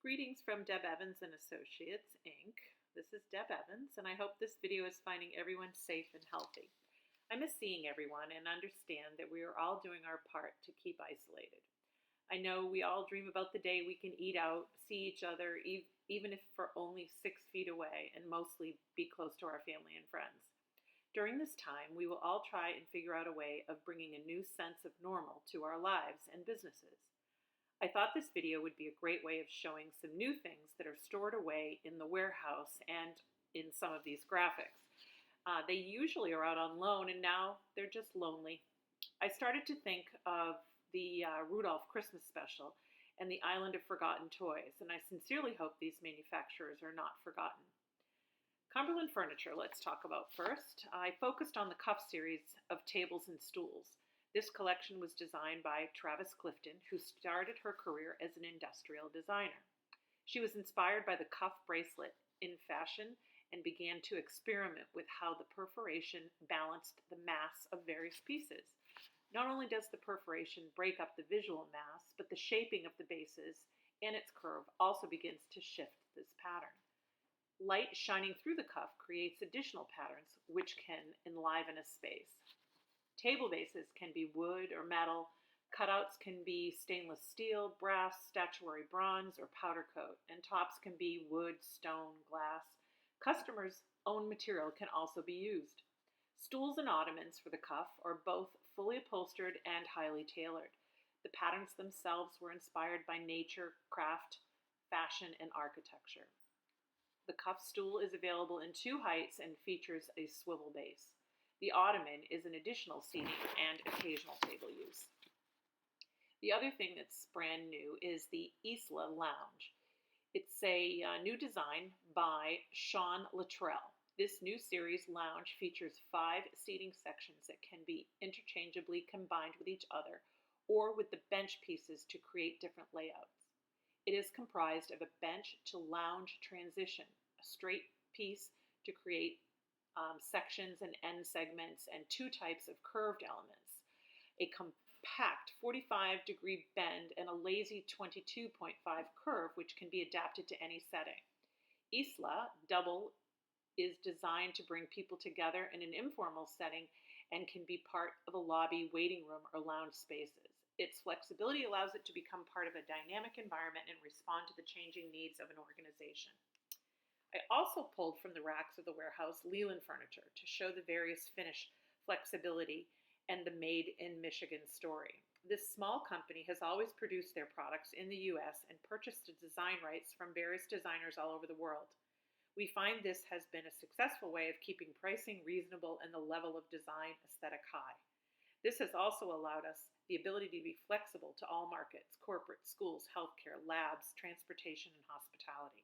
Greetings from Deb Evans and Associates, Inc. This is Deb Evans, and I hope this video is finding everyone safe and healthy. I miss seeing everyone and understand that we are all doing our part to keep isolated. I know we all dream about the day we can eat out, see each other, even if for only 6 feet away, and mostly be close to our family and friends. During this time, we will all try and figure out a way of bringing a new sense of normal to our lives and businesses. I thought this video would be a great way of showing some new things that are stored away in the warehouse and in some of these graphics. They usually are out on loan, and now they're just lonely. I started to think of the Rudolph Christmas special and the Island of Forgotten Toys, and I sincerely hope these manufacturers are not forgotten. Cumberland Furniture, let's talk about first. I focused on the Cuff series of tables and stools. This collection was designed by Travis Clifton, who started her career as an industrial designer. She was inspired by the cuff bracelet in fashion and began to experiment with how the perforation balanced the mass of various pieces. Not only does the perforation break up the visual mass, but the shaping of the bases and its curve also begins to shift this pattern. Light shining through the cuff creates additional patterns which can enliven a space. Table bases can be wood or metal. Cutouts can be stainless steel, brass, statuary bronze, or powder coat, and tops can be wood, stone, glass. Customers' own material can also be used. Stools and ottomans for the cuff are both fully upholstered and highly tailored. The patterns themselves were inspired by nature, craft, fashion, and architecture. The cuff stool is available in 2 heights and features a swivel base. The ottoman is an additional seating and occasional table use. The other thing that's brand new is the Isla Lounge. It's a new design by Sean Luttrell. This new series lounge features 5 seating sections that can be interchangeably combined with each other or with the bench pieces to create different layouts. It is comprised of a bench to lounge transition, a straight piece to create sections and end segments, and 2 types of curved elements, a compact 45-degree bend and a lazy 22.5 curve which can be adapted to any setting. Isla Double is designed to bring people together in an informal setting and can be part of a lobby, waiting room, or lounge spaces. Its flexibility allows it to become part of a dynamic environment and respond to the changing needs of an organization. I also pulled from the racks of the warehouse Leland furniture to show the various finish, flexibility, and the Made in Michigan story. This small company has always produced their products in the U.S. and purchased the design rights from various designers all over the world. We find this has been a successful way of keeping pricing reasonable and the level of design aesthetic high. This has also allowed us the ability to be flexible to all markets: corporate, schools, healthcare, labs, transportation, and hospitality.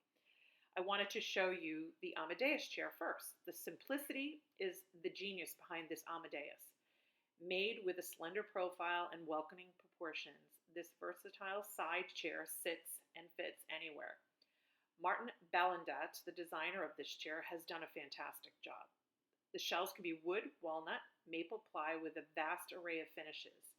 I wanted to show you the Amadeus chair first. The simplicity is the genius behind this Amadeus. Made with a slender profile and welcoming proportions, this versatile side chair sits and fits anywhere. Martin Ballandat, the designer of this chair, has done a fantastic job. The shells can be wood, walnut, maple ply with a vast array of finishes.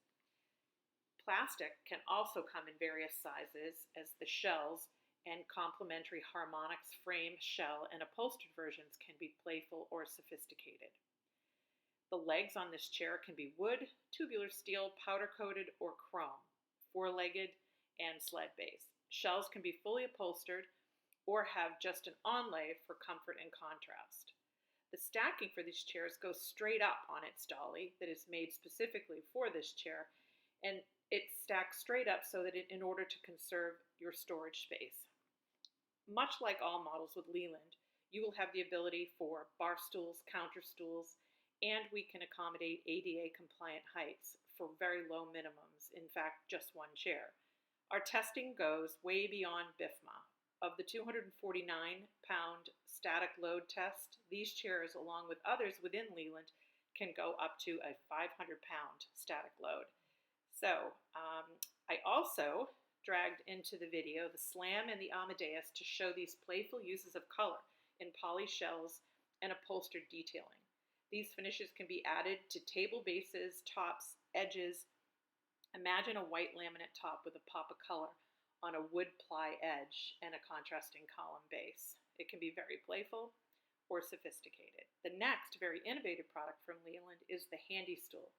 Plastic can also come in various sizes, as the shells and complementary harmonics frame, shell, and upholstered versions can be playful or sophisticated. The legs on this chair can be wood, tubular steel, powder-coated, or chrome, 4-legged, and sled base. Shells can be fully upholstered or have just an onlay for comfort and contrast. The stacking for these chairs goes straight up on its dolly that is made specifically for this chair, and it stacks straight up so that in order to conserve your storage space. Much like all models with Leland, you will have the ability for bar stools, counter stools, and we can accommodate ADA compliant heights for very low minimums, in fact just 1 chair. Our testing goes way beyond BIFMA. Of the 249-pound static load test, these chairs, along with others within Leland, can go up to a 500-pound static load. So I also dragged into the video the Slam and the Amadeus to show these playful uses of color in poly shells and upholstered detailing. These finishes can be added to table bases, tops, edges. Imagine a white laminate top with a pop of color on a wood ply edge and a contrasting column base. It can be very playful or sophisticated. The next very innovative product from Leland is the Handy stool.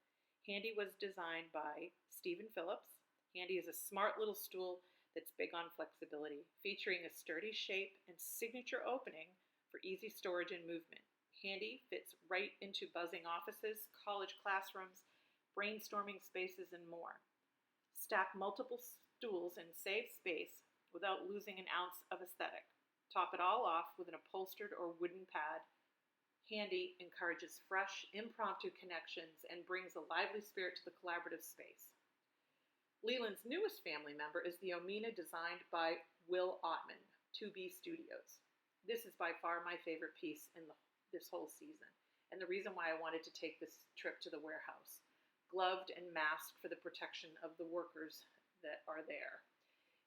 Handy was designed by Stephen Phillips. Handy is a smart little stool that's big on flexibility, featuring a sturdy shape and signature opening for easy storage and movement. Handy fits right into buzzing offices, college classrooms, brainstorming spaces, and more. Stack multiple stools and save space without losing an ounce of aesthetic. Top it all off with an upholstered or wooden pad. Handy encourages fresh, impromptu connections and brings a lively spirit to the collaborative space. Leland's newest family member is the Omena, designed by Will Ottman, 2B Studios. This is by far my favorite piece in this whole season, and the reason why I wanted to take this trip to the warehouse. Gloved and masked for the protection of the workers that are there.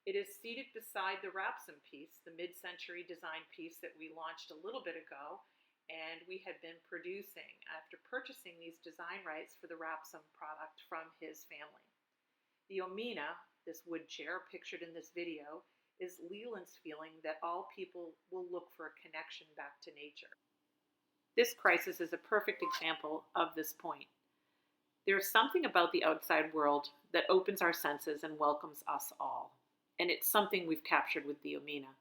It is seated beside the Rapsum piece, the mid-century design piece that we launched a little bit ago, and we had been producing after purchasing these design rights for the Rapsum product from his family. The Omena, this wood chair pictured in this video, is Leland's feeling that all people will look for a connection back to nature. This crisis is a perfect example of this point. There is something about the outside world that opens our senses and welcomes us all. And it's something we've captured with the Omena.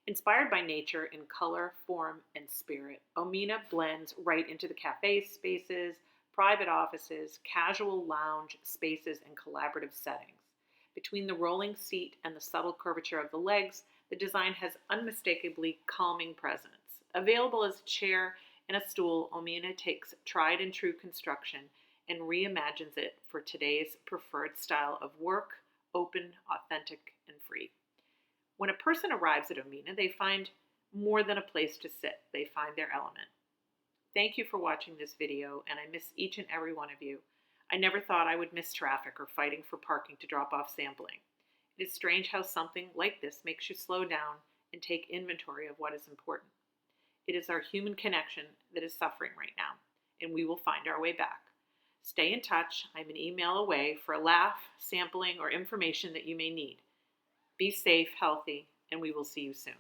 Inspired by nature in color, form, and spirit, Omena blends right into the cafe spaces, private offices, casual lounge spaces, and collaborative settings. Between the rolling seat and the subtle curvature of the legs, the design has unmistakably calming presence. Available as a chair and a stool, Omena takes tried and true construction and reimagines it for today's preferred style of work, open, authentic, and free. When a person arrives at Omena, they find more than a place to sit. They find their element. Thank you for watching this video, and I miss each and every one of you. I never thought I would miss traffic or fighting for parking to drop off sampling. It is strange how something like this makes you slow down and take inventory of what is important. It is our human connection that is suffering right now, and we will find our way back. Stay in touch. I'm an email away for a laugh, sampling, or information that you may need. Be safe, healthy, and we will see you soon.